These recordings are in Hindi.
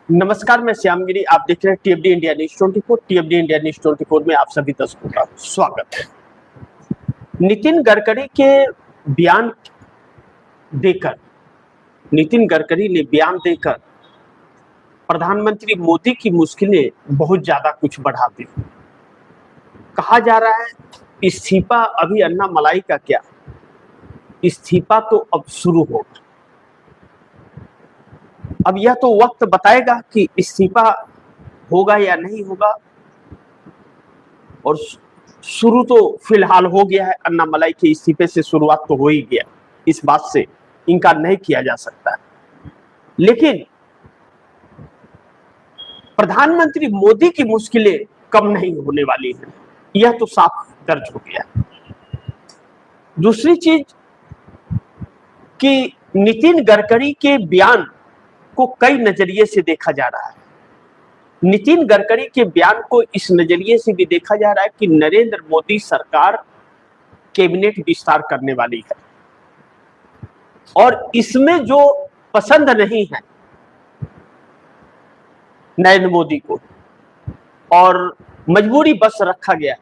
नमस्कार, मैं श्यामगिरी। आप देख रहे हैं टीएफडी इंडिया न्यूज 24। टीएफडी इंडिया न्यूज 24 में आप सभी दर्शकों का स्वागत है। नितिन गडकरी के बयान देकर नितिन गडकरी ने बयान देकर प्रधानमंत्री मोदी की मुश्किलें बहुत ज्यादा कुछ बढ़ा दी। कहा जा रहा है इस्तीफा अभी अन्ना मलाई का क्या, इस्तीफा तो अब शुरू होगा। अब यह तो वक्त बताएगा कि इस्तीफा होगा या नहीं होगा, और शुरू तो फिलहाल हो गया है। अन्ना मलाई के इस्तीफे से शुरुआत तो हो ही गया, इस बात से इनकार नहीं किया जा सकता है। लेकिन प्रधानमंत्री मोदी की मुश्किलें कम नहीं होने वाली हैं, यह तो साफ दर्ज हो गया। दूसरी चीज कि नितिन गडकरी के बयान को कई नजरिए से देखा जा रहा है। नितिन गडकरी के बयान को इस नजरिए से भी देखा जा रहा है कि नरेंद्र मोदी सरकार कैबिनेट विस्तार करने वाली है, और इसमें जो पसंद नहीं है नरेंद्र मोदी को और मजबूरी बस रखा गया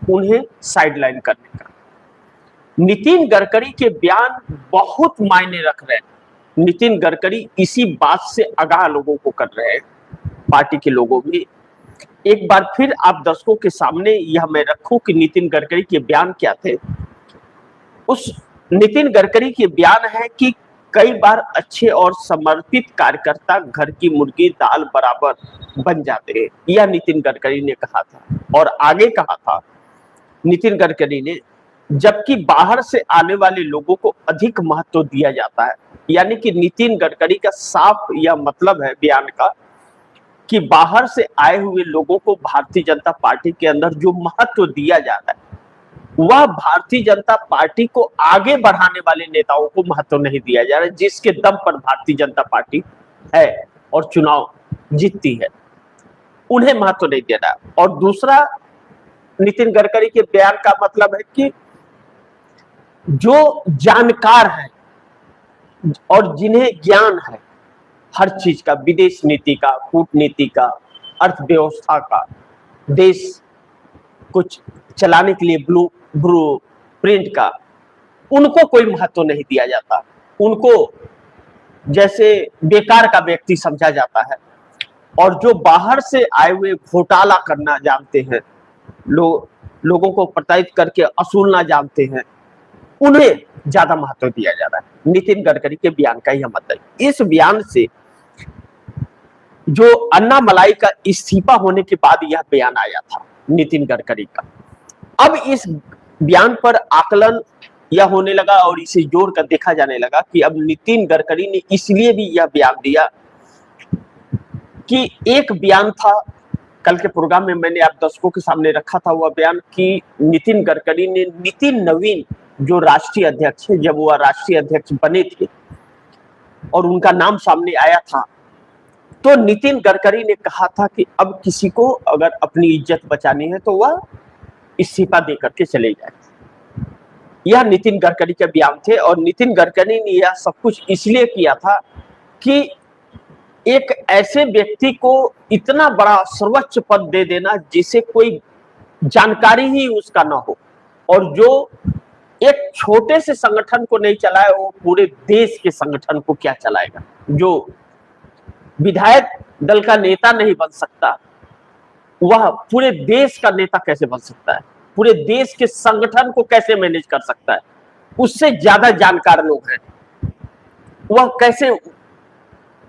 उन्हें साइडलाइन करने का। नितिन गडकरी के बयान बहुत मायने रख रहे हैं। नितिन गडकरी इसी बात से आगाह लोगों को कर रहे हैं, पार्टी के लोगों भी। एक बार फिर आप दर्शकों के सामने यह मैं रखूं कि नितिन गडकरी के बयान क्या थे। उस नितिन गडकरी के बयान है कि कई बार अच्छे और समर्पित कार्यकर्ता घर की मुर्गी दाल बराबर बन जाते हैं, यह नितिन गडकरी ने कहा था। और आगे कहा था नितिन गडकरी ने, जबकि बाहर से आने वाले लोगों को अधिक महत्व दिया जाता है। यानी कि नितिन गडकरी का साफ यह मतलब है बयान का कि बाहर से आए हुए लोगों को भारतीय जनता पार्टी के अंदर जो महत्व दिया जाता है, वह भारतीय जनता पार्टी को आगे बढ़ाने वाले नेताओं को महत्व नहीं दिया जा रहा है, जिसके दम पर भारतीय जनता पार्टी है और चुनाव जीतती है, उन्हें महत्व नहीं देना। और दूसरा नितिन गडकरी के बयान का मतलब है कि जो जानकार है और जिन्हें ज्ञान है हर चीज का, विदेश नीति का, कूटनीति का, अर्थव्यवस्था का, देश कुछ चलाने के लिए ब्लू प्रिंट का, उनको कोई महत्व नहीं दिया जाता। उनको जैसे बेकार का व्यक्ति समझा जाता है। और जो बाहर से आए हुए घोटाला करना जानते हैं, लोगों को प्रताड़ित करके असूलना जानते हैं, उन्हें ज्यादा महत्व दिया जा रहा है। नितिन गडकरी के बयान का यह मतलब। इस बयान से जो अन्ना मलाई का इस्तीफा होने के बाद यह बयान आया था नितिन गडकरी का, अब इस बयान पर आकलन यह होने लगा और इसे जोड़कर देखा जाने लगा कि अब नितिन गडकरी ने इसलिए भी यह बयान दिया कि एक बयान था कल के प्रोग्राम में मैंने आप दर्शकों के सामने रखा था, वह बयान कि नितिन गडकरी ने नितिन नवीन जो राष्ट्रीय अध्यक्ष है, जब वह राष्ट्रीय अध्यक्ष बने थे और उनका नाम सामने आया था, तो नितिन गडकरी ने कहा था कि अब किसी को अगर अपनी इज्जत बचानी है तो वह इस्तीफा दे करके चले जाए। यह नितिन गडकरी के बयान थे। और नितिन गडकरी ने यह सब कुछ इसलिए किया था कि एक ऐसे व्यक्ति को इतना बड़ा सर्वोच्च पद दे देना जिसे कोई जानकारी ही उसका ना हो, और जो एक छोटे से संगठन को नहीं चलाए, वो पूरे देश के संगठन को क्या चलाएगा। जो विधायक दल का नेता नहीं बन सकता, वह पूरे देश का नेता कैसे बन सकता है, पूरे देश के संगठन को कैसे मैनेज कर सकता है। उससे ज्यादा जानकार लोग हैं, वह कैसे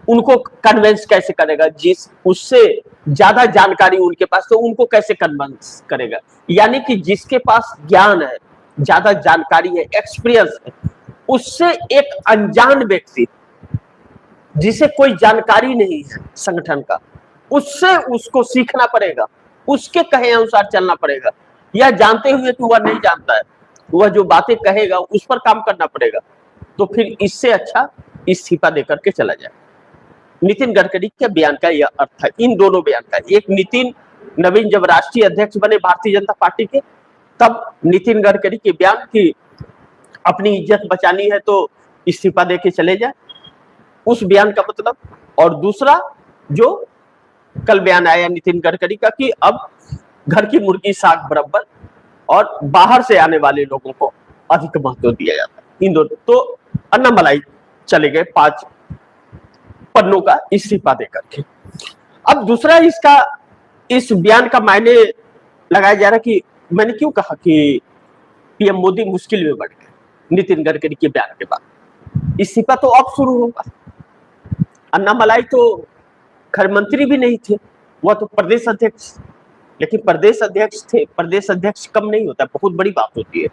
उनको कन्विंस कैसे करेगा, जिस उससे ज्यादा जानकारी उनके पास, तो उनको कैसे कन्विंस करेगा। यानी कि जिसके पास ज्ञान है, ज्यादा जानकारी है, एक्सपीरियंस है, उससे एक अनजान व्यक्ति जिसे कोई जानकारी नहीं है संगठन का, उससे उसको सीखना पड़ेगा, उसके कहे अनुसार चलना पड़ेगा, या जानते हुए कि वह नहीं जानता है, वह जो बातें कहेगा उस पर काम करना पड़ेगा। तो फिर इससे अच्छा इस्तीफा देकर के चला जाए। नितिन गडकरी के बयान का यह अर्थ है, इन दोनों बयान का। एक, नितिन नवीन जब राष्ट्रीय अध्यक्ष बने भारतीय जनता पार्टी के, तब नितिन गडकरी के बयान की अपनी इज्जत बचानी है तो इस्तीफा देके चले जाए, उस बयान का मतलब। और दूसरा जो कल बयान आया नितिन गडकरी का कि अब घर की मुर्गी साग बराबर और बाहर से आने वाले लोगों को अधिक महत्व दिया जाता है। इन दोनों तो अन्नामलाई चले गए 5 पन्नों का इस्तीफा देकर के। अब दूसरा इसका इस बयान का मायने लगाया जा रहा है कि मैंने क्यों कहा कि पीएम मोदी मुश्किल में पड़ गए नितिन गडकरी के बयान के बाद। इस्तीफा तो अब शुरू होगा। अन्नामलाई तो खैर मंत्री भी नहीं थे, वह तो प्रदेश अध्यक्ष, लेकिन प्रदेश अध्यक्ष थे। प्रदेश अध्यक्ष कम नहीं होता, बहुत बड़ी बात होती है।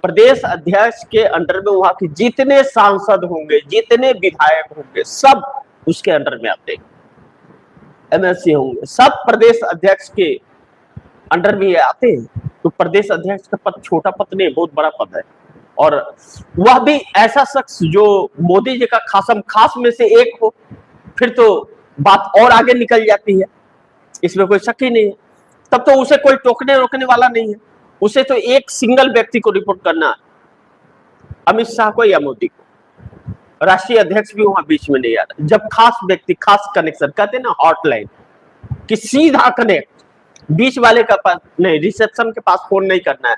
प्रदेश अध्यक्ष के अंडर में वहां के जितने सांसद होंगे, जितने विधायक होंगे, सब उसके अंडर में आते हैं। एमएलसी होंगे, सब प्रदेश अध्यक्ष के अंडर में आते हैं। तो प्रदेश अध्यक्ष का पद छोटा पद नहीं, बहुत बड़ा पद है। और वह भी ऐसा शख्स जो मोदी जी का खासम खास में से एक हो, फिर तो बात और आगे निकल जाती है, इसमें कोई शक ही नहीं है। तब तो उसे कोई टोकने रोकने वाला नहीं है। उसे तो एक सिंगल व्यक्ति को रिपोर्ट करना है, अमित शाह को या मोदी को। राष्ट्रीय अध्यक्ष भी वहां बीच में नहीं आ रहा। जब खास व्यक्ति, खास कनेक्शन कहते हैं ना, हॉटलाइन, कि सीधा कनेक्ट, बीच वाले का पास नहीं, रिसेप्शन के पास फोन नहीं करना है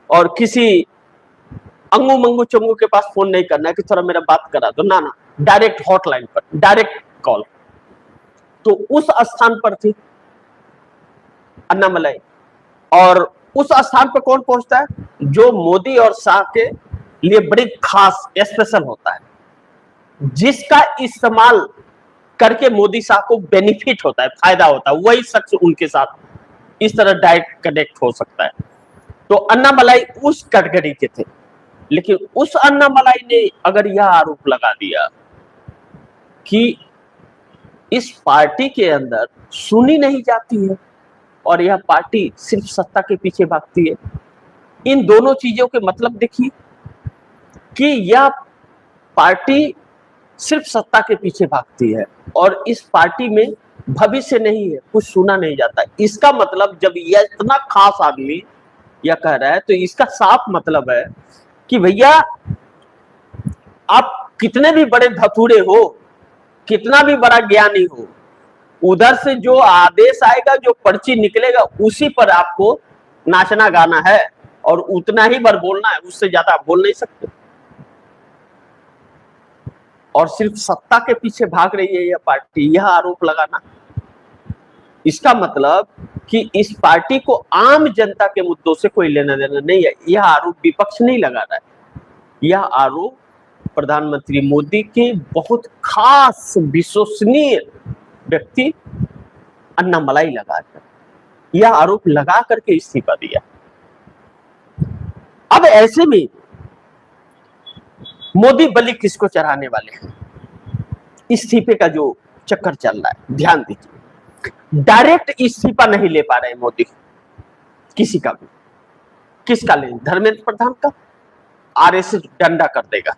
और किसी अंगू मंगू चंगू के पास फोन नहीं करना है कि थोड़ा मेरा बात करा दो, ना, डायरेक्ट हॉटलाइन पर, डायरेक्ट कॉल। तो उस स्थान पर थी अन्नामलाई। और उस स्थान पर कौन पहुंचता है? जो मोदी और शाह के लिए बड़ी खास स्पेशल होता है, जिसका इस्तेमाल करके मोदी शाह को बेनिफिट होता है, फायदा होता है, वही शख्स उनके साथ इस तरह डायरेक्ट कनेक्ट हो सकता है। तो अन्नामलाई उस कैटेगरी के थे। लेकिन उस अन्नामलाई ने अगर यह आरोप लगा दिया कि इस पार्टी के अंदर सुनी नहीं जाती है और यह पार्टी सिर्फ सत्ता के पीछे भागती है, इन दोनों चीजों के मतलब देखिए कि यह पार्टी सिर्फ सत्ता के पीछे भागती है और इस पार्टी में भविष्य नहीं है, कुछ सुना नहीं जाता। इसका मतलब जब यह इतना खास आदमी यह कह रहा है, तो इसका साफ मतलब है कि भैया आप कितने भी बड़े धतूरे हो, कितना भी बड़ा ज्ञानी हो, उधर से जो आदेश आएगा, जो पर्ची निकलेगा, उसी पर आपको नाचना गाना है और उतना ही बार बोलना है, उससे ज्यादा आप बोल नहीं सकते। और सिर्फ सत्ता के पीछे भाग रही है यह पार्टी, यह आरोप लगाना, इसका मतलब कि इस पार्टी को आम जनता के मुद्दों से कोई लेना देना नहीं है। यह आरोप विपक्ष नहीं लगा रहा है, यह आरोप प्रधानमंत्री मोदी के बहुत खास विश्वसनीय व्यक्ति अन्नामलाई लगाकर, यह आरोप लगा करके इस्तीफा दिया। अब ऐसे में मोदी बलि किसको चढ़ाने वाले हैं? इस्तीफे का जो चक्कर चल रहा है, ध्यान दीजिए। डायरेक्ट इस्तीफा नहीं ले पा रहे मोदी किसी का भी। किसका लें? धर्मेंद्र प्रधान का। आरएसएस डंडा कर देगा,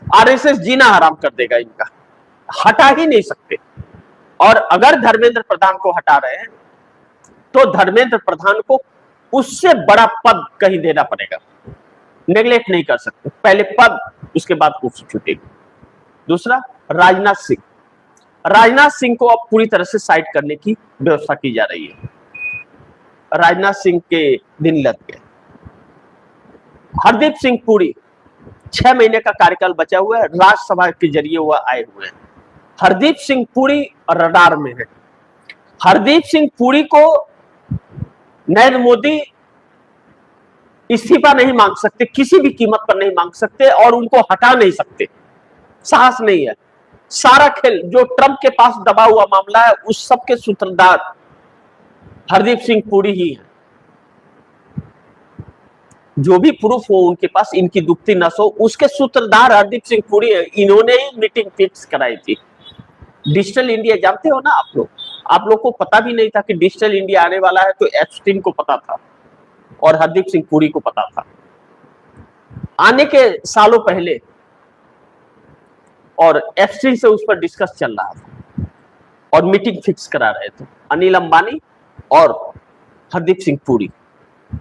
आरएसएस जीना हराम कर देगा, इनका हटा ही नहीं सकते। और अगर धर्मेंद्र प्रधान को हटा रहे हैं तो धर्मेंद्र प्रधान को उससे बड़ा पद कहीं देना पड़ेगा, नेगलेक्ट नहीं कर सकते। पहले पद, उसके बाद कुर्सी छूटेगी। दूसरा, राजनाथ सिंह। राजनाथ सिंह को अब पूरी तरह से साइड करने की व्यवस्था की जा रही है। राजनाथ सिंह के दिन लग गए। हरदीप सिंह पुरी 6 महीने का कार्यकाल बचा हुआ है, राज्यसभा के जरिए वह आए हुए हैं। हरदीप सिंह पुरी रडार में है। हरदीप सिंह पुरी को नरेंद्र मोदी इस्तीफा नहीं मांग सकते, किसी भी कीमत पर नहीं मांग सकते और उनको हटा नहीं सकते, साहस नहीं है। सारा खेल जो ट्रंप के पास दबा हुआ मामला है, उस सब के सूत्रधार हरदीप सिंह पुरी ही है। जो भी प्रूफ हो उनके पास, इनकी दुखती नस हो, उसके सूत्रधार हरदीप सिंह पुरी है। इन्होंने ही मीटिंग फिक्स कराई थी। डिजिटल इंडिया जानते हो ना आप लोग को पता भी नहीं था कि डिजिटल इंडिया आने वाला है, तो एप्स्टीन को पता था और हरदीप सिंह पुरी को पता था आने के सालों पहले, और एप्स्टीन से उस पर डिस्कस चल रहा था और मीटिंग फिक्स करा रहे थे अनिल अंबानी और हरदीप सिंह पुरी।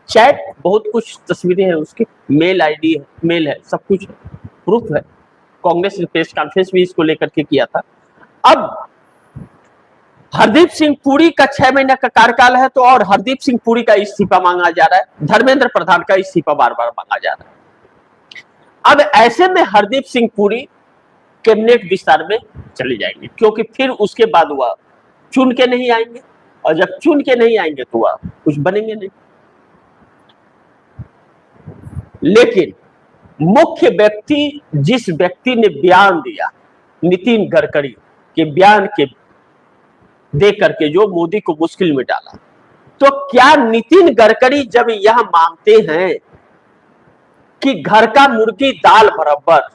चैट, बहुत कुछ तस्वीरें हैं उसकी, मेल आईडी है, मेल है, सब कुछ प्रूफ है। कांग्रेस ने प्रेस कॉन्फ्रेंस भी इसको लेकर के किया था। अब हरदीप सिंह पुरी का 6 महीने का कार्यकाल है, तो और हरदीप सिंह पुरी का इस्तीफा मांगा जा रहा है, धर्मेंद्र प्रधान का इस्तीफा बार बार मांगा जा रहा है। अब ऐसे में हरदीप सिंह पुरी कैबिनेट विस्तार में चले जाएंगे, क्योंकि फिर उसके बाद वह चुन के नहीं आएंगे, और जब चुन के नहीं आएंगे तो वह कुछ बनेंगे नहीं। लेकिन मुख्य व्यक्ति, जिस व्यक्ति ने बयान दिया, नितिन गडकरी के बयान के दे करके जो मोदी को मुश्किल में डाला, तो क्या नितिन गडकरी जब यह मानते हैं कि घर का मुर्गी दाल बराबर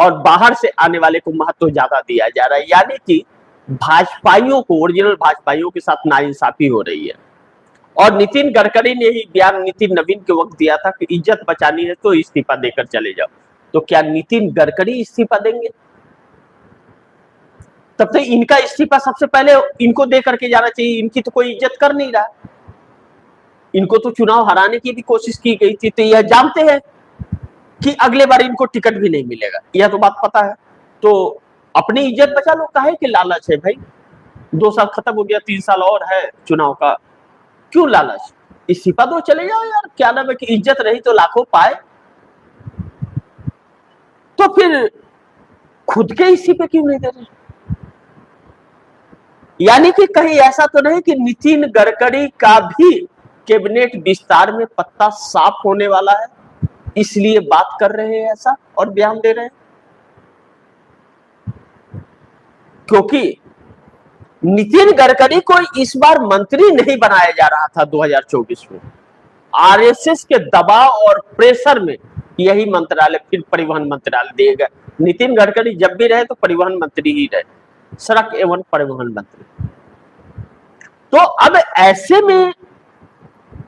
और बाहर से आने वाले को महत्व ज्यादा दिया जा रहा है, यानी कि भाजपाइयों को, ओरिजिनल भाजपाइयों के साथ नाइंसाफी हो रही है, और नितिन गडकरी ने ही बयान नितिन नवीन के वक्त दिया था कि इज्जत बचानी है तो इस्तीफा देकर चले जाओ, तो क्या नितिन गडकरी इस्तीफा देंगे? तब तो इनका इस्तीफा सबसे पहले इनको दे करके जाना चाहिए, इनकी तो कोई इज्जत कर नहीं रहा। इनको तो चुनाव हराने की भी कोशिश की गई थी, तो यह जानते हैं कि अगले बार इनको टिकट भी नहीं मिलेगा, यह तो बात पता है। तो अपनी इज्जत बचा लो, काहे कि लालच है भाई, 2 साल खत्म हो गया, 3 साल और है चुनाव का, क्यों लालच? इस्तीफा दो, चले जाओ यार, क्या नाम है कि इज्जत रही तो लाखों पाए। तो फिर खुद के इस्तीफे क्यों नहीं दे रहे? यानी कि कहीं ऐसा तो नहीं कि नितिन गडकरी का भी कैबिनेट विस्तार में पत्ता साफ होने वाला है, इसलिए बात कर रहे हैं ऐसा और बयान दे रहे हैं? क्योंकि नितिन गडकरी को इस बार मंत्री नहीं बनाया जा रहा था 2024 में, आरएसएस के दबाव और प्रेशर में यही मंत्रालय फिर परिवहन मंत्रालय दिए गए। नितिन गडकरी जब भी रहे तो परिवहन मंत्री ही रहे, सड़क एवं परिवहन मंत्री। तो अब ऐसे में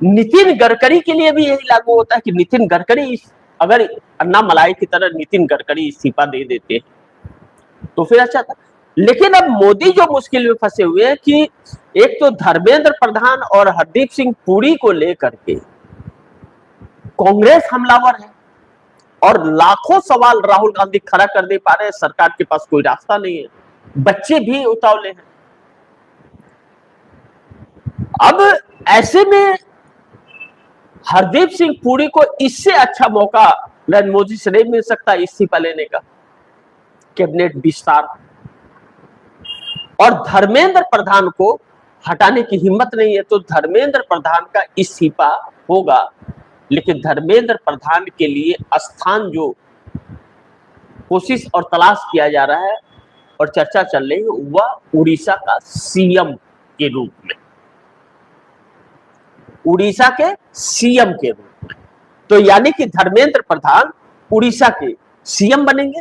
नितिन गडकरी के लिए भी यही लागू होता है कि नितिन गडकरी, अगर अन्ना मलाई की तरह नितिन गडकरी इस्तीफा दे देते तो फिर अच्छा था। लेकिन अब मोदी जो मुश्किल में फंसे हुए हैं कि एक तो धर्मेंद्र प्रधान और हरदीप सिंह पुरी को लेकर के कांग्रेस हमलावर है, और लाखों सवाल राहुल गांधी खड़ा कर दे पा रहे हैं, सरकार के पास कोई रास्ता नहीं है, बच्चे भी उतावले हैं। अब ऐसे में हरदीप सिंह पुरी को इससे अच्छा मौका नरेंद्र मोदी से नहीं मिल सकता इस्तीफा लेने का, कैबिनेट विस्तार। और धर्मेंद्र प्रधान को हटाने की हिम्मत नहीं है, तो धर्मेंद्र प्रधान का इस्तीफा होगा, लेकिन धर्मेंद्र प्रधान के लिए स्थान जो कोशिश और तलाश किया जा रहा है और चर्चा चल रही है, वह उड़ीसा का सीएम के रूप में, उड़ीसा के सीएम के रूप में। तो यानी कि धर्मेंद्र प्रधान उड़ीसा के सीएम बनेंगे।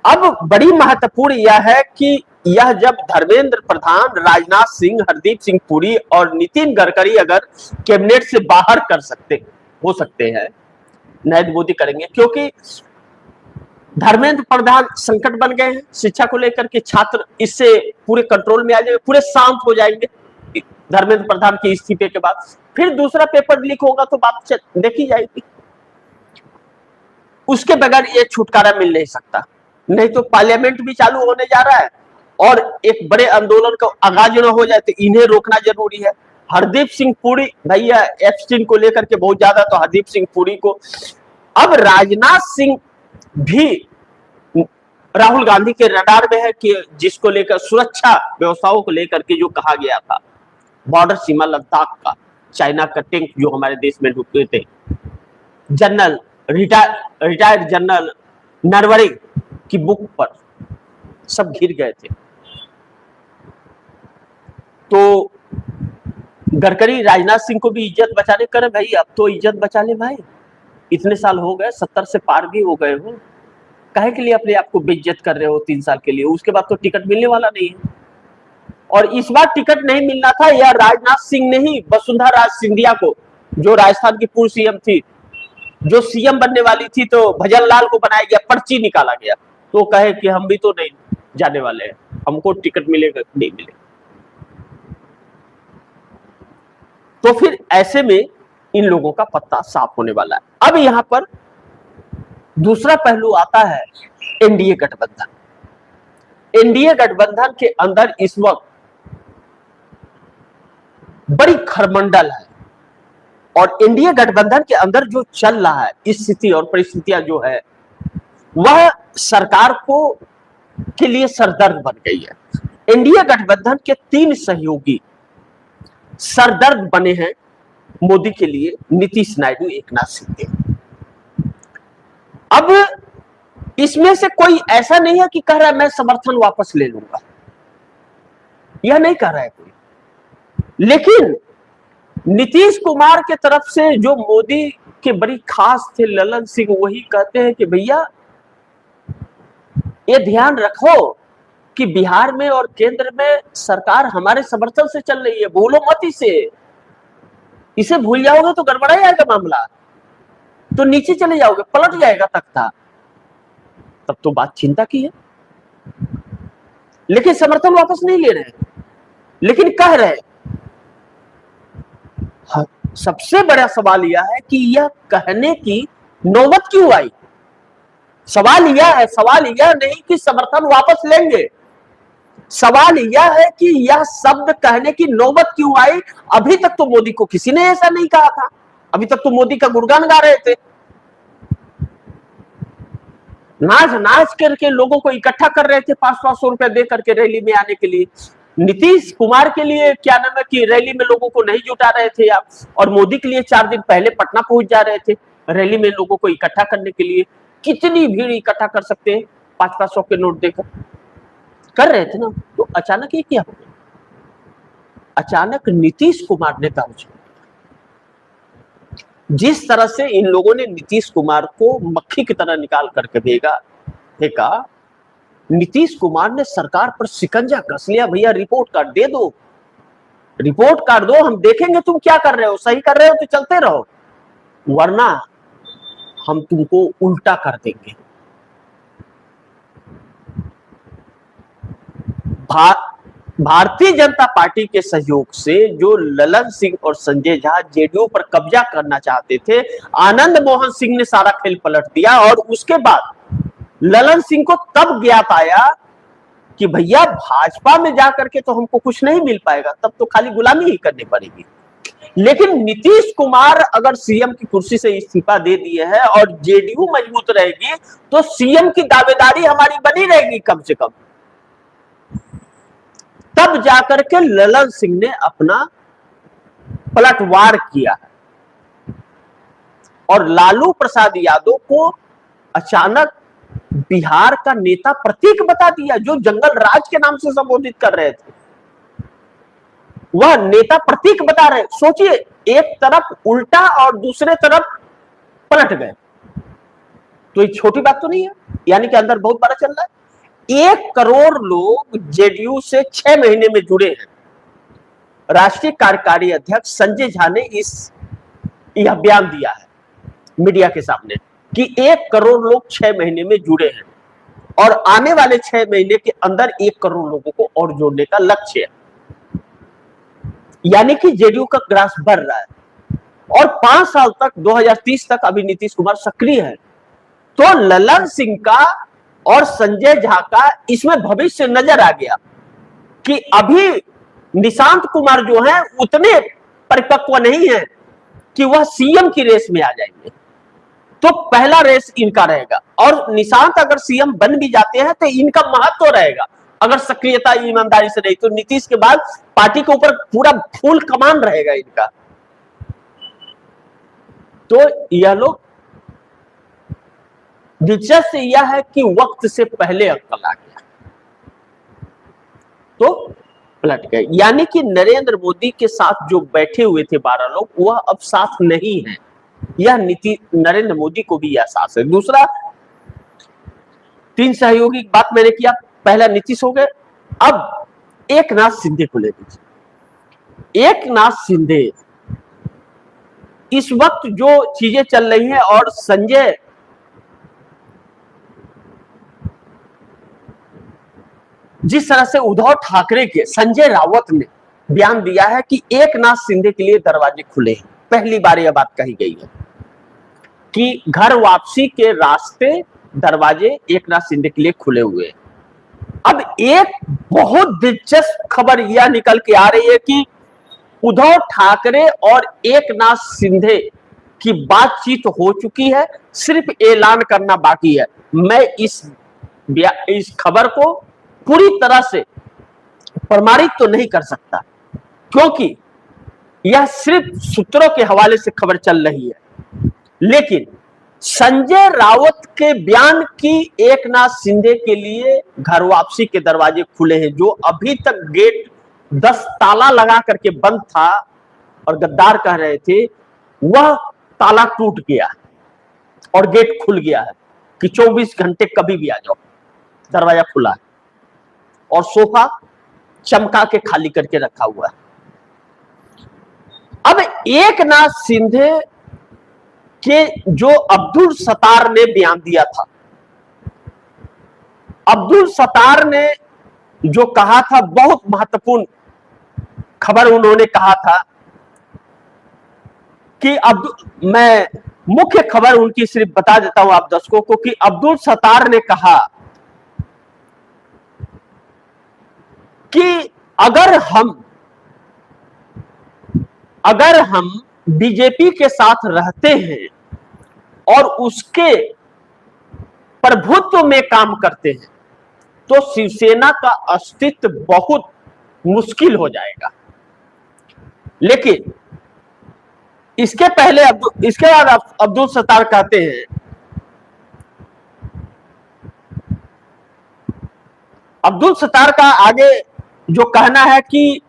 अब बड़ी महत्वपूर्ण यह है कि यह जब धर्मेंद्र प्रधान, राजनाथ सिंह, हरदीप सिंह पुरी और नितिन गडकरी अगर कैबिनेट से बाहर हो सकते हैं, नरेंद्र मोदी करेंगे, क्योंकि धर्मेंद्र प्रधान संकट बन गए हैं शिक्षा को लेकर के, छात्र इससे पूरे कंट्रोल में आ जाएंगे, पूरे शांत हो जाएंगे धर्मेंद्र प्रधान के इस्तीफे के बाद। फिर दूसरा पेपर लीक होगा तो बात देखी जाएगी, उसके बगैर ये छुटकारा मिल नहीं सकता। नहीं तो पार्लियामेंट भी चालू होने जा रहा है और एक बड़े आंदोलन का आगाज न हो जाए, तो इन्हें रोकना जरूरी है। हरदीप सिंह पुरी भैया एप्स्टीन को लेकर के बहुत ज्यादा, तो हरदीप सिंह पुरी को, अब राजनाथ सिंह भी राहुल गांधी के रडार में है कि जिसको लेकर सुरक्षा व्यवस्थाओं को लेकर के जो कहा गया था, बॉर्डर सीमा लद्दाख का, चाइना का टैंक जो हमारे देश में रुके थे, जनरल रिटायर्ड जनरल नरवणे की बुक पर सब घिर गए थे। तो गडकरी राजनाथ सिंह को भी इज्जत बचाने करे, भाई अब तो इज्जत बचा ले भाई, इतने साल हो गए, 70 से पार भी हो गए हो, काहे के लिए अपने आप को बेइज्जत कर रहे हो 3 साल के लिए? उसके बाद तो टिकट मिलने वाला नहीं है, और इस बार टिकट नहीं मिलना था यह राजनाथ सिंह ने ही वसुंधरा राज सिंधिया को, जो राजस्थान की पूर्व सीएम थी, जो सीएम बनने वाली थी, तो भजन लाल को बनाया गया, पर्ची निकाला गया, तो कहे कि हम भी तो नहीं जाने वाले हैं, हमको टिकट मिलेगा नहीं मिलेगा। तो फिर ऐसे में इन लोगों का पत्ता साफ होने वाला है। अब यहां पर दूसरा पहलू आता है एनडीए गठबंधन। एनडीए गठबंधन के अंदर इस वक्त बड़ी खरमंडल है और एनडीए गठबंधन के अंदर जो चल रहा है स्थिति और परिस्थितियां जो है वह सरकार को के लिए सरदर्द बन गई है। एनडीए गठबंधन के 3 सहयोगी सरदर्द बने हैं मोदी के लिए, नीतीश नायडू, एकनाथ शिंदे। अब इसमें से कोई ऐसा नहीं है कि कह रहा है मैं समर्थन वापस ले लूंगा, यह नहीं कह रहा है कोई, लेकिन नीतीश कुमार के तरफ से जो मोदी के बड़ी खास थे ललन सिंह, वही कहते हैं कि भैया ये ध्यान रखो कि बिहार में और केंद्र में सरकार हमारे समर्थन से चल रही है, भूलो मत इसे भूल जाओगे तो गड़बड़ा जाएगा मामला, तो नीचे चले जाओगे, पलट जाएगा तख्ता। तब तो बात चिंता की है, लेकिन समर्थन वापस नहीं ले रहे, लेकिन कह रहे। हाँ, सबसे बड़ा सवाल यह है कि यह कहने की नौबत क्यों आई। सवाल यह नहीं कि समर्थन वापस लेंगे, सवाल यह है कि यह शब्द कहने की नौबत क्यों आई। अभी तक तो मोदी को किसी ने ऐसा नहीं कहा था, अभी तक तो मोदी का गुणगान गा रहे थे, नाच करके लोगों को इकट्ठा कर रहे थे 500-500 रुपए दे करके रैली में आने के लिए। नीतीश कुमार के लिए क्या नाम है कि रैली में लोगों को नहीं जुटा रहे थे आप, और मोदी के लिए 4 दिन पहले पटना पहुंच जा रहे थे रैली में लोगों को इकट्ठा करने के लिए। कितनी भीड़ इकट्ठा कर सकते हैं 500-500 के नोट देकर, कर रहे थे ना। तो अचानक ये क्या हो गया, अचानक नीतीश कुमार ने कहा, जिस तरह से इन लोगों ने नीतीश कुमार को मक्खी की तरह निकाल करके फेंका, नीतीश कुमार ने सरकार पर शिकंजा कस लिया। भैया रिपोर्ट कार्ड दे दो, रिपोर्ट कार्ड दो, हम देखेंगे तुम क्या कर रहे हो, सही कर रहे हो तो चलते रहो, वरना हम तुमको उल्टा कर देंगे। भारतीय जनता पार्टी के सहयोग से जो ललन सिंह और संजय झा जेडीयू पर कब्जा करना चाहते थे, आनंद मोहन सिंह ने सारा खेल पलट दिया। और उसके बाद ललन सिंह को तब ज्ञात आया कि भैया भाजपा में जाकर के तो हमको कुछ नहीं मिल पाएगा, तब तो खाली गुलामी ही करनी पड़ेगी। लेकिन नीतीश कुमार अगर सीएम की कुर्सी से इस्तीफा दे दिए है और जेडीयू मजबूत रहेगी तो सीएम की दावेदारी हमारी बनी रहेगी कम से कम। तब जाकर के ललन सिंह ने अपना पलटवार किया है और लालू प्रसाद यादव को अचानक बिहार का नेता प्रतीक बता दिया। जो जंगल राज के नाम से संबोधित कर रहे थे वह नेता प्रतीक बता रहे। सोचिए, एक तरफ उल्टा और दूसरे तरफ पलट गए, तो ये छोटी बात तो नहीं है, यानी कि अंदर बहुत बड़ा चल रहा है। 1 करोड़ लोग जेडीयू से 6 महीने में जुड़े हैं। राष्ट्रीय कार्यकारी अध्यक्ष संजय झा ने यह बयान दिया है मीडिया के सामने कि 1 करोड़ लोग 6 महीने में जुड़े हैं और आने वाले 6 महीने के अंदर 1 करोड़ लोगों को और जोड़ने का लक्ष्य है। यानी कि जेडीयू का ग्रास बढ़ रहा है और 5 साल तक 2030 तक अभी नीतीश कुमार सक्रिय है। तो ललन सिंह का और संजय झा का इसमें भविष्य नजर आ गया कि अभी निशांत कुमार जो है उतने परिपक्व नहीं है कि वह सीएम की रेस में आ जाएंगे। तो पहला रेस इनका रहेगा और निशांत अगर सीएम बन भी जाते हैं तो इनका महत्व रहेगा अगर सक्रियता ईमानदारी से रही तो। नीतीश के बाद पार्टी के ऊपर पूरा फुल कमान रहेगा इनका। तो यह लोग, दिलचस्प यह है कि वक्त से पहले अक्ल आ गया तो पलट गए। यानी कि नरेंद्र मोदी के साथ जो बैठे हुए थे 12 लोग वह अब साथ नहीं है। यह नीति नरेंद्र मोदी को भी एहसास है। दूसरा, 3 सहयोगी की बात मैंने किया, पहला नीतीश हो गए। अब एकनाथ शिंदे को ले लीजिए। एकनाथ शिंदे इस वक्त जो चीजें चल रही हैं और जिस तरह से उद्धव ठाकरे के संजय रावत ने बयान दिया है कि एकनाथ शिंदे के लिए दरवाजे खुले हैं। पहली बार यह बात कही गई है कि घर वापसी के रास्ते दरवाजे एकनाथ शिंदे के लिए खुले हुए हैं। अब एक बहुत दिलचस्प खबर यह निकल के आ रही है कि उद्धव ठाकरे और एकनाथ शिंदे की बातचीत हो चुकी है, सिर्फ ऐलान करना बाकी है। मैं इस खबर को पूरी तरह से प्रमाणित तो नहीं कर सकता, क्योंकि यह सिर्फ सूत्रों के हवाले से खबर चल रही है, लेकिन संजय राउत के बयान की एकनाथ शिंदे के लिए घर वापसी के दरवाजे खुले हैं। जो अभी तक गेट 10 ताला लगा करके बंद था और गद्दार कह रहे थे, वह ताला टूट गया और गेट खुल गया है कि 24 घंटे कभी भी आ जाओ, दरवाजा खुला है और सोफा चमका के खाली करके रखा हुआ है। अब एकनाथ शिंदे के जो अब्दुल सत्तार ने बयान दिया था, अब्दुल सत्तार ने जो कहा था, बहुत महत्वपूर्ण खबर उन्होंने कहा था कि मैं मुख्य खबर उनकी सिर्फ बता देता हूं आप दर्शकों को, कि अब्दुल सत्तार ने कहा कि अगर हम बीजेपी के साथ रहते हैं और उसके प्रभुत्व में काम करते हैं तो शिवसेना का अस्तित्व बहुत मुश्किल हो जाएगा। लेकिन इसके बाद अब्दुल सत्तार कहते हैं, अब्दुल सत्तार का आगे जो कहना है कि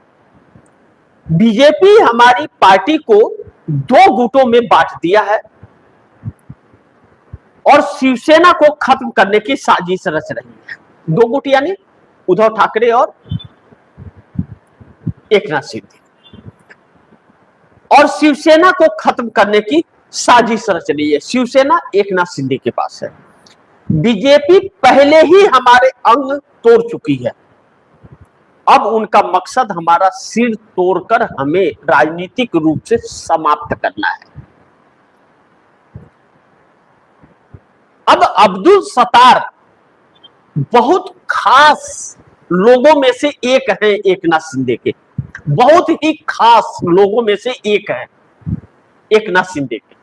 बीजेपी हमारी पार्टी को 2 गुटों में बांट दिया है और शिवसेना को खत्म करने की साजिश रच रही है। 2 गुट यानी उद्धव ठाकरे और एकनाथ शिंदे, और शिवसेना को खत्म करने की साजिश रच रही है। शिवसेना एकनाथ शिंदे के पास है। बीजेपी पहले ही हमारे अंग तोड़ चुकी है, अब उनका मकसद हमारा सिर तोड़कर हमें राजनीतिक रूप से समाप्त करना है। अब अब्दुल सत्तार बहुत खास लोगों में से एक है, एकनाथ शिंदे के बहुत ही खास लोगों में से एक है एकनाथ शिंदे के।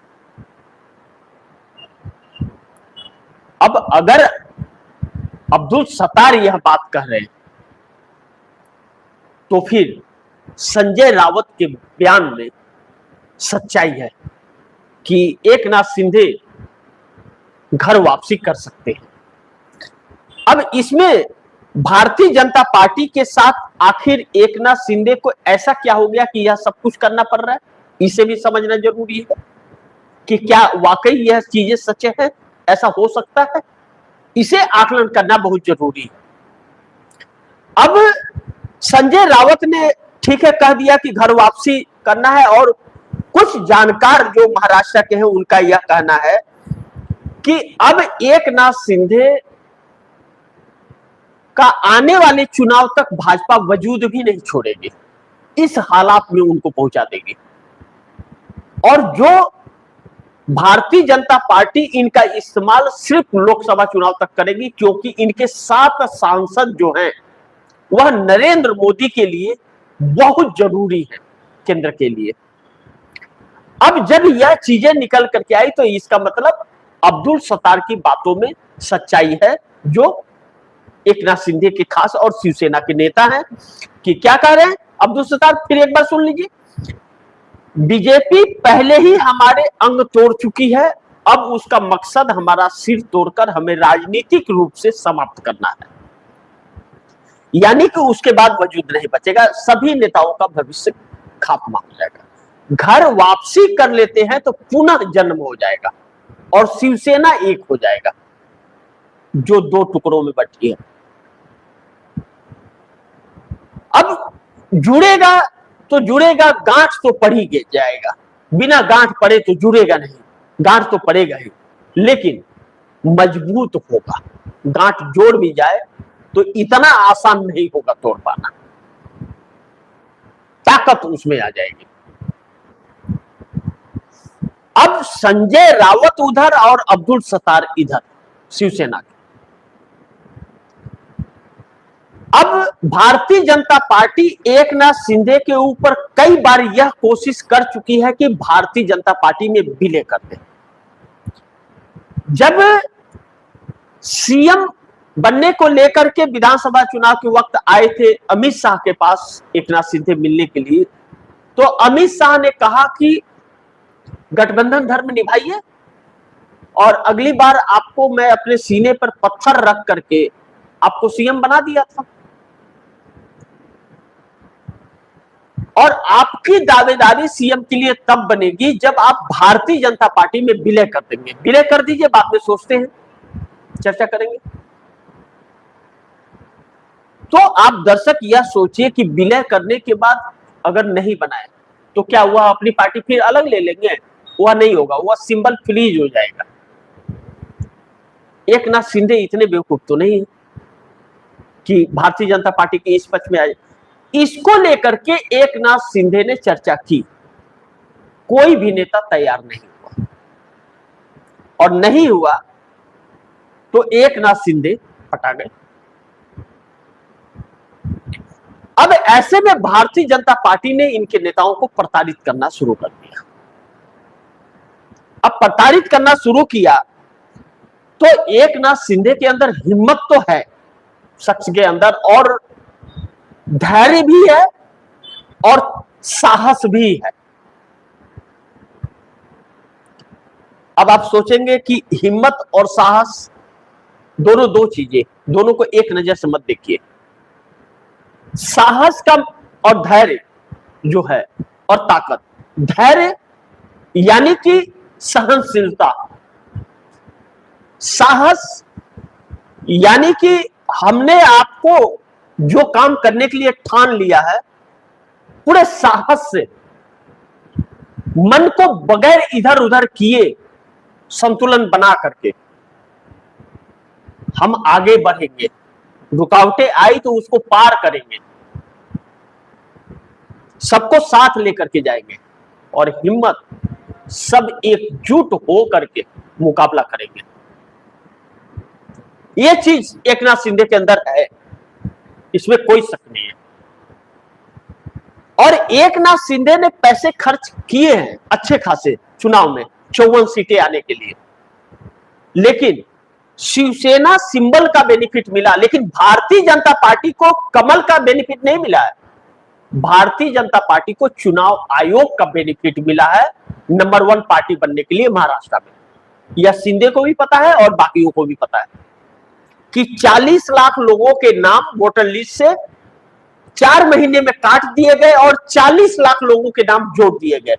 अब अगर अब्दुल सत्तार यह बात कह रहे हैं तो फिर संजय राउत के बयान में सच्चाई है कि एकनाथ शिंदे घर वापसी कर सकते हैं। अब इसमें भारतीय जनता पार्टी के साथ आखिर एकनाथ शिंदे को ऐसा क्या हो गया कि यह सब कुछ करना पड़ रहा है, इसे भी समझना जरूरी है कि क्या वाकई यह चीजें सच है, ऐसा हो सकता है, इसे आकलन करना बहुत जरूरी है। अब संजय राउत ने ठीक है कह दिया कि घर वापसी करना है, और कुछ जानकार जो महाराष्ट्र के हैं उनका यह कहना है कि अब एकनाथ शिंदे का आने वाले चुनाव तक भाजपा वजूद भी नहीं छोड़ेगी, इस हालात में उनको पहुंचा देगी, और जो भारतीय जनता पार्टी इनका इस्तेमाल सिर्फ लोकसभा चुनाव तक करेगी, क्योंकि इनके 7 सांसद जो हैं वह नरेंद्र मोदी के लिए बहुत जरूरी है, केंद्र के लिए। अब जब यह चीजें निकल करके आई तो इसका मतलब अब्दुल सत्तार की बातों में सच्चाई है, जो एकनाथ शिंदे के खास और शिवसेना के नेता हैं। कि क्या कह रहे हैं अब्दुल सत्तार, फिर एक बार सुन लीजिए। बीजेपी पहले ही हमारे अंग तोड़ चुकी है, अब उसका मकसद हमारा सिर तोड़कर हमें राजनीतिक रूप से समाप्त करना है, यानी कि उसके बाद वजूद नहीं बचेगा, सभी नेताओं का भविष्य खात्मा हो जाएगा। घर वापसी कर लेते हैं तो पुनः जन्म हो जाएगा और शिवसेना एक हो जाएगा जो 2 टुकड़ों में बटी है। अब जुड़ेगा तो जुड़ेगा, गांठ तो पड़ ही जाएगा, बिना गांठ पड़े तो जुड़ेगा नहीं, गांठ तो पड़ेगा ही लेकिन मजबूत होगा। गांठ जोड़ भी जाए तो इतना आसान नहीं होगा तोड़ पाना, ताकत उसमें आ जाएगी। अब संजय रावत उधर और अब्दुल सत्तार इधर शिवसेना के। अब भारतीय जनता पार्टी एकनाथ शिंदे के ऊपर कई बार यह कोशिश कर चुकी है कि भारतीय जनता पार्टी में विलय कर दे। जब सीएम बनने को लेकर के विधानसभा चुनाव के वक्त आए थे अमित शाह के पास एकनाथ शिंदे मिलने के लिए, तो अमित शाह ने कहा कि गठबंधन धर्म निभाइए और अगली बार आपको मैं अपने सीने पर पत्थर रख करके आपको सीएम बना दिया था। और आपकी दावेदारी सीएम के लिए तब बनेगी जब आप भारतीय जनता पार्टी में विलय कर देंगे। विलय कर दीजिए, बाद में सोचते हैं, चर्चा करेंगे। तो आप दर्शक यह सोचिए कि विलय करने के बाद अगर नहीं बनाए तो क्या वह अपनी पार्टी फिर अलग ले लेंगे? वह नहीं होगा, वह सिंबल फ्रीज हो जाएगा। एकनाथ शिंदे इतने बेवकूफ तो नहीं है कि भारतीय जनता पार्टी के इस पक्ष में आए। इसको लेकर के एकनाथ शिंदे ने चर्चा की, कोई भी नेता तैयार नहीं हुआ, और नहीं हुआ तो एकनाथ शिंदे हटा गए। अब ऐसे में भारतीय जनता पार्टी ने इनके नेताओं को प्रताड़ित करना शुरू कर दिया। अब प्रताड़ित करना शुरू किया तो एकनाथ शिंदे के अंदर हिम्मत तो है, शख्स के अंदर, और धैर्य भी है और साहस भी है। अब आप सोचेंगे कि हिम्मत और साहस दोनों दो चीजें, दोनों को एक नजर से मत देखिए। साहस का और धैर्य जो है और ताकत, धैर्य यानी कि सहनशीलता, साहस यानी कि हमने आपको जो काम करने के लिए ठान लिया है पूरे साहस से, मन को बगैर इधर उधर किए संतुलन बना करके हम आगे बढ़ेंगे, रुकावटें आई तो उसको पार करेंगे, सबको साथ लेकर के जाएंगे और हिम्मत, सब एकजुट हो करके मुकाबला करेंगे। यह चीज एकनाथ शिंदे के अंदर है, इसमें कोई शक नहीं है। और एकनाथ शिंदे ने पैसे खर्च किए हैं अच्छे खासे चुनाव में 54 सीटें आने के लिए, लेकिन शिवसेना सिंबल का बेनिफिट मिला, लेकिन भारतीय जनता पार्टी को कमल का बेनिफिट नहीं मिला है। भारतीय जनता पार्टी को चुनाव आयोग का बेनिफिट मिला है नंबर 1 पार्टी बनने के लिए महाराष्ट्र में। यह शिंदे को भी पता है और बाकियों को भी पता है कि 40 लाख लोगों के नाम वोटर लिस्ट से 4 महीने में काट दिए गए और 40 लाख लोगों के नाम जोड़ दिए गए।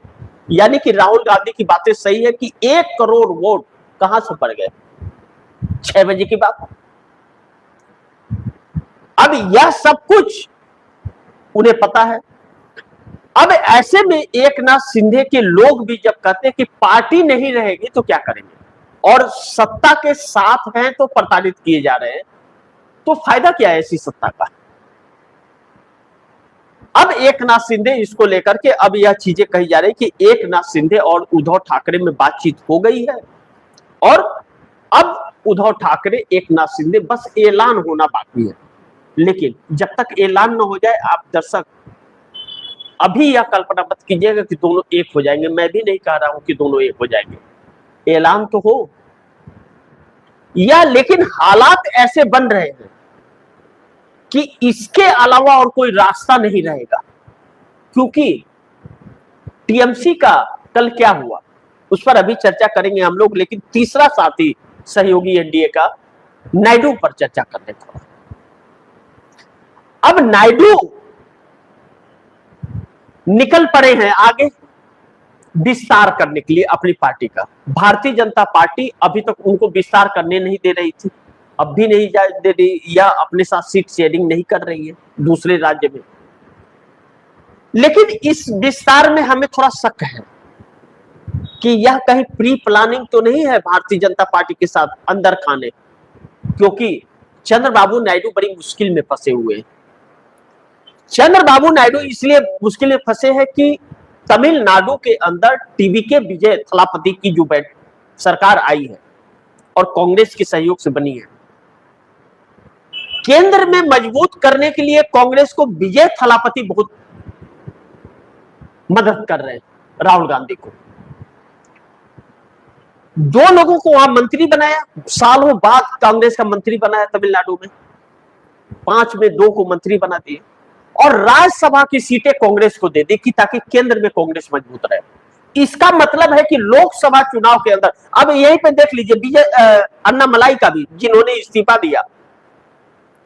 यानी कि राहुल गांधी की बातें सही है कि 1 करोड़ वोट कहां से पड़ गए, 6 बजे की बात। अब यह सब कुछ उन्हें पता है। अब ऐसे में एकनाथ शिंदे के लोग भी जब कहते हैं कि पार्टी नहीं रहेगी तो क्या करेंगे, और सत्ता के साथ हैं तो प्रताड़ित किए जा रहे हैं, तो फायदा क्या है ऐसी सत्ता का। अब एकनाथ शिंदे इसको लेकर के अब यह चीजें कही जा रही कि एकनाथ शिंदे और उद्धव ठाकरे में बातचीत हो गई है और अब उद्धव ठाकरे एकनाथ शिंदे बस ऐलान होना बाकी है। लेकिन जब तक ऐलान न हो जाए, आप दर्शक अभी यह कल्पना मत कीजिएगा कि दोनों एक हो जाएंगे। मैं भी नहीं कह रहा हूं कि दोनों एक हो जाएंगे, ऐलान तो हो या, लेकिन हालात ऐसे बन रहे हैं कि इसके अलावा और कोई रास्ता नहीं रहेगा। क्योंकि टीएमसी का कल क्या हुआ उस पर अभी चर्चा करेंगे हम लोग, लेकिन तीसरा साथी सहयोगी एनडीए का नायडू पर चर्चा करने था। अब नायडू निकल पड़े हैं आगे विस्तार करने के लिए अपनी पार्टी का। भारतीय जनता पार्टी अभी तक उनको विस्तार करने नहीं दे रही थी, अब भी नहीं दे रही, या अपने साथ सीट शेयरिंग नहीं कर रही है दूसरे राज्य में। लेकिन इस विस्तार में हमें थोड़ा शक है कि यह कहीं प्री प्लानिंग तो नहीं है भारतीय जनता पार्टी के साथ अंदर खाने, क्योंकि चंद्रबाबू नायडू बड़ी मुश्किल में फंसे हुए हैं। चंद्रबाबू नायडू इसलिए मुश्किल में फंसे हैं कि तमिलनाडु के अंदर टीवीके विजय थलापति की जो सरकार आई है और कांग्रेस के सहयोग से बनी है, केंद्र में मजबूत करने के लिए कांग्रेस को विजय थलापति बहुत मदद कर रहे हैं, राहुल गांधी को। 2 लोगों को वहां मंत्री बनाया, सालों बाद कांग्रेस का मंत्री बनाया तमिलनाडु में, 5 में 2 को मंत्री बना दिए और राज्यसभा की सीटें कांग्रेस को दे दी कि ताकि केंद्र में कांग्रेस मजबूत रहे। इसका मतलब है कि लोकसभा चुनाव के अंदर, अब यहीं पे देख लीजिए विजय अन्नामलाई का भी, जिन्होंने इस्तीफा दिया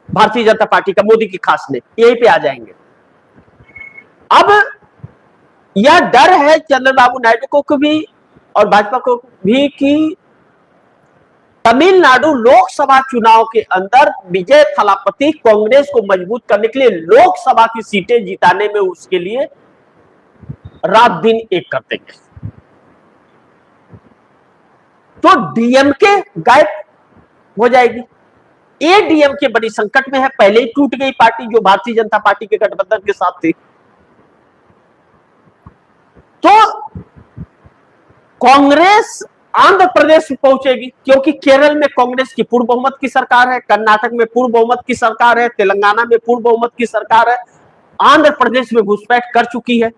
भारतीय जनता पार्टी का, मोदी की खास ने, यहीं पे आ जाएंगे। अब यह डर है चंद्रबाबू नायडू को भी और भाजपा को भी कि तमिलनाडु लोकसभा चुनाव के अंदर विजय थलापति कांग्रेस को मजबूत करने के लिए, लोकसभा की सीटें जिताने में उसके लिए रात दिन एक कर देंगे। तो डीएमके गायब हो जाएगी। एडीएमके बड़ी संकट में है, पहले ही टूट गई पार्टी जो भारतीय जनता पार्टी के गठबंधन के साथ थी। तो कांग्रेस आंध्र प्रदेश में पहुंचेगी, क्योंकि केरल में कांग्रेस की पूर्ण बहुमत की सरकार है, कर्नाटक में पूर्ण बहुमत की सरकार है, तेलंगाना में पूर्ण बहुमत की सरकार है, आंध्र प्रदेश में घुसपैठ कर चुकी है।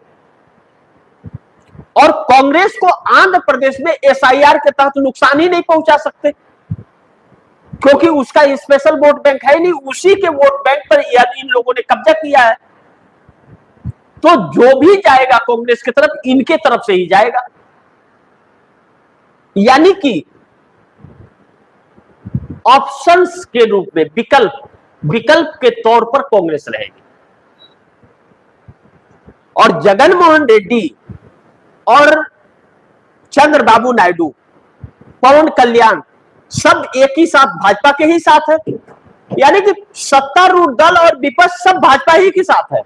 और कांग्रेस को आंध्र प्रदेश में एसआईआर के तहत नुकसान ही नहीं पहुंचा सकते, क्योंकि उसका स्पेशल वोट बैंक है नहीं, उसी के वोट बैंक पर इन लोगों ने कब्जा किया है। तो जो भी जाएगा कांग्रेस की तरफ, इनके तरफ से ही जाएगा, यानी कि ऑप्शंस के रूप में, विकल्प के तौर पर कांग्रेस रहेगी। और जगनमोहन रेड्डी और चंद्रबाबू नायडू, पवन कल्याण, सब एक ही साथ भाजपा के ही साथ है, यानी कि सत्तारूढ़ दल और विपक्ष सब भाजपा ही के साथ है।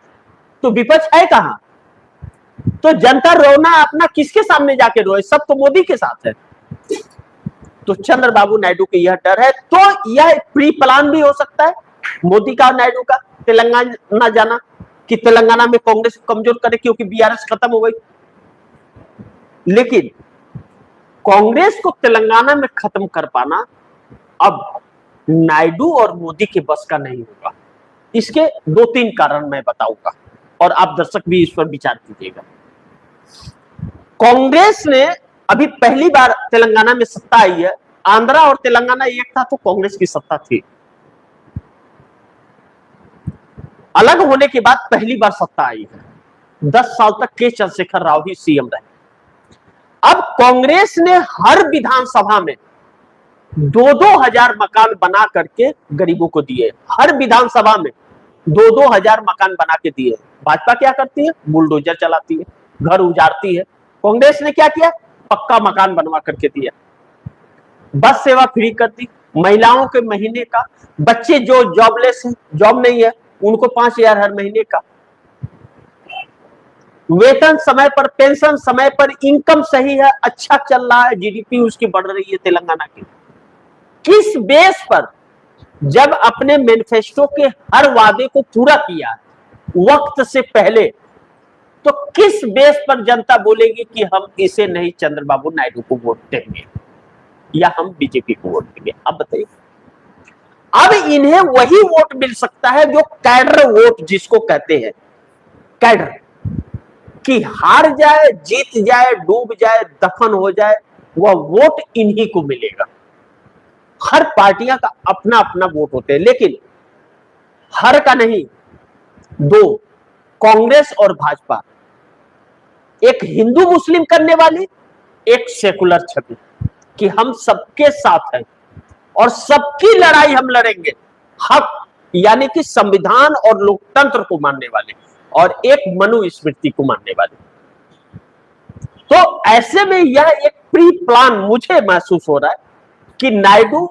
तो विपक्ष है कहां? तो जनता रोना अपना किसके सामने जाके रोए? सब तो मोदी के साथ है। तो चंद्रबाबू नायडू के यह डर है। तो यह प्री प्लान भी हो सकता है मोदी का, नायडू का, तेलंगाना जाना, कि तेलंगाना में कांग्रेस को कमजोर करे, क्योंकि बीआरएस खत्म हो गई। लेकिन कांग्रेस को तेलंगाना में खत्म कर पाना अब नायडू और मोदी के बस का नहीं होगा। इसके 2-3 कारण मैं बताऊंगा और आप दर्शक भी इस पर विचार कीजिएगा। कांग्रेस ने अभी पहली बार तेलंगाना में सत्ता आई है, आंध्रा और तेलंगाना एक था तो कांग्रेस की सत्ता थी। अलग होने के बाद पहली बार सत्ता आई है। 10 साल तक के चंद्रशेखर राव ही सीएम रहे। अब कांग्रेस ने हर विधानसभा में 2-2 हजार मकान बना करके गरीबों को दिए। हर विधानसभा में 2-2 हजार मकान बना के दिए। भाजपा क्या करती है? बुलडोजर चलाती है, घर उजाड़ती है। कांग्रेस ने क्या किया? पक्का मकान बनवा करके दिया, बस सेवा फ्री कर दी, महिलाओं के महीने का, बच्चे जो जॉबलेस हैं, जॉब नहीं है, उनको 5,000 हर महीने का, वेतन समय पर, पेंशन समय पर, इनकम सही है, अच्छा चल रहा है, जीडीपी उसकी बढ़ रही है तेलंगाना की। किस बेस पर? जब अपने मैनिफेस्टो के हर वादे को पूरा किया वक्त से पहले, तो किस बेस पर जनता बोलेगी कि हम इसे नहीं, चंद्रबाबू नायडू को वोट देंगे या हम बीजेपी को वोट देंगे? अब बताइए। अब इन्हें वही वोट मिल सकता है जो कैडर वोट जिसको कहते हैं, कैडर, कि हार जाए, जीत जाए, डूब जाए, दफन हो जाए, वह वोट इन्हीं को मिलेगा। हर पार्टियां का अपना अपना वोट होते हैं, लेकिन हर का नहीं, 2, कांग्रेस और भाजपा, एक हिंदू मुस्लिम करने वाली, एक सेकुलर छवि, कि हम सबके साथ हैं और सबकी लड़ाई हम लड़ेंगे, हक यानी कि संविधान और लोकतंत्र को मानने वाले, और एक मनुस्मृति को मानने वाले। तो ऐसे में यह एक प्री प्लान मुझे महसूस हो रहा है कि नायडू,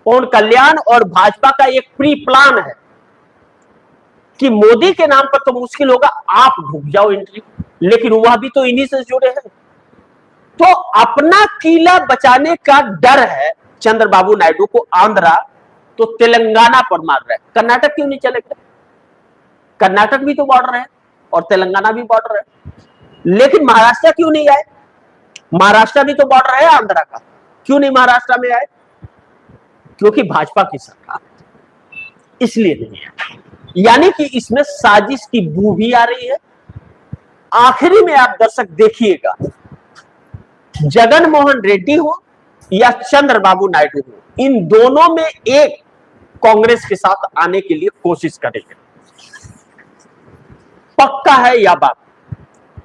पवन कल्याण और भाजपा का एक प्री प्लान है कि मोदी के नाम पर तो मुश्किल होगा, आप ढुक जाओ एंट्री, लेकिन वह भी तो इन्हीं से जुड़े हैं। तो अपना किला बचाने का डर है चंद्रबाबू नायडू को। आंध्रा तो तेलंगाना पर मार रहा है, कर्नाटक क्यों नहीं चलेगा? कर्नाटक भी तो बॉर्डर है और तेलंगाना भी बॉर्डर है। लेकिन महाराष्ट्र क्यों नहीं आए? महाराष्ट्र भी तो बॉर्डर है आंध्रा का, क्यों नहीं महाराष्ट्र में आए? क्योंकि भाजपा की सरकार, इसलिए नहीं है। यानी कि इसमें साजिश की बू भी आ रही है। आखिरी में आप दर्शक देखिएगा, जगन मोहन रेड्डी हो या चंद्रबाबू नायडू हो, इन दोनों में एक कांग्रेस के साथ आने के लिए कोशिश करेंगे, पक्का है यह बात।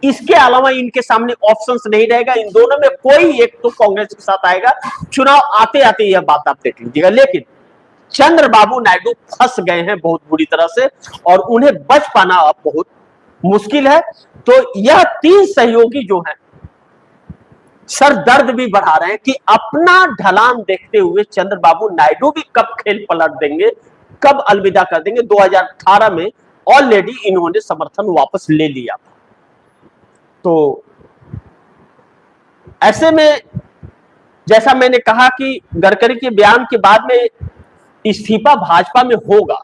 इसके अलावा इनके सामने ऑप्शंस नहीं रहेगा, इन दोनों में कोई एक तो कांग्रेस के साथ आएगा। चुनाव आते आते यह बात आप देख लीजिएगा। लेकिन चंद्रबाबू नायडू फंस गए हैं बहुत बुरी तरह से, और उन्हें बच पाना अब बहुत मुश्किल है। तो यह तीन सहयोगी जो हैं, सर दर्द भी बढ़ा रहे हैं कि अपना ढलान देखते हुए चंद्रबाबू नायडू भी कब खेल पलट देंगे, कब अलविदा कर देंगे। 2018 में ऑलरेडी इन्होंने समर्थन वापस ले लिया था। तो ऐसे में जैसा मैंने कहा कि गडकरी के बयान के बाद में इस्तीफा भाजपा में होगा,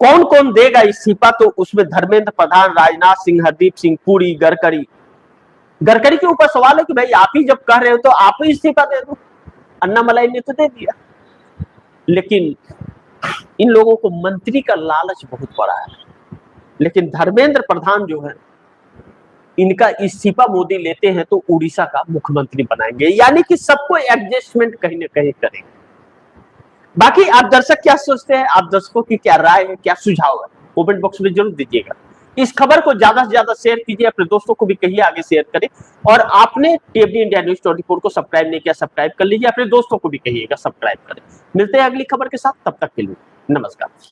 कौन कौन देगा इस्तीफा? तो उसमें धर्मेंद्र प्रधान, राजनाथ सिंह, हरदीप सिंह पुरी, गडकरी के ऊपर सवाल है कि भाई आप ही जब कह रहे हो तो आप ही इस्तीफा दे दो। अन्नामलाई ने तो दे दिया, लेकिन इन लोगों को मंत्री का लालच बहुत बड़ा है। लेकिन धर्मेंद्र प्रधान जो है, इनका इस्तीफा मोदी लेते हैं तो उड़ीसा का मुख्यमंत्री बनाएंगे। यानी कि सबको एडजस्टमेंट कहीं ना कहीं करेंगे। बाकी आप दर्शक क्या सोचते हैं? आप दर्शकों की क्या राय है, क्या सुझाव है, कमेंट बॉक्स में जरूर दीजिएगा। इस खबर को ज्यादा से ज्यादा शेयर कीजिए, अपने दोस्तों को भी कहिए आगे शेयर करें। और आपने टीएफडी इंडिया न्यूज 24 को सब्सक्राइब नहीं किया, सब्सक्राइब कर लीजिए, अपने दोस्तों को भी कहिएगा सब्सक्राइब करें। मिलते हैं अगली खबर के साथ, तब तक के लिए नमस्कार।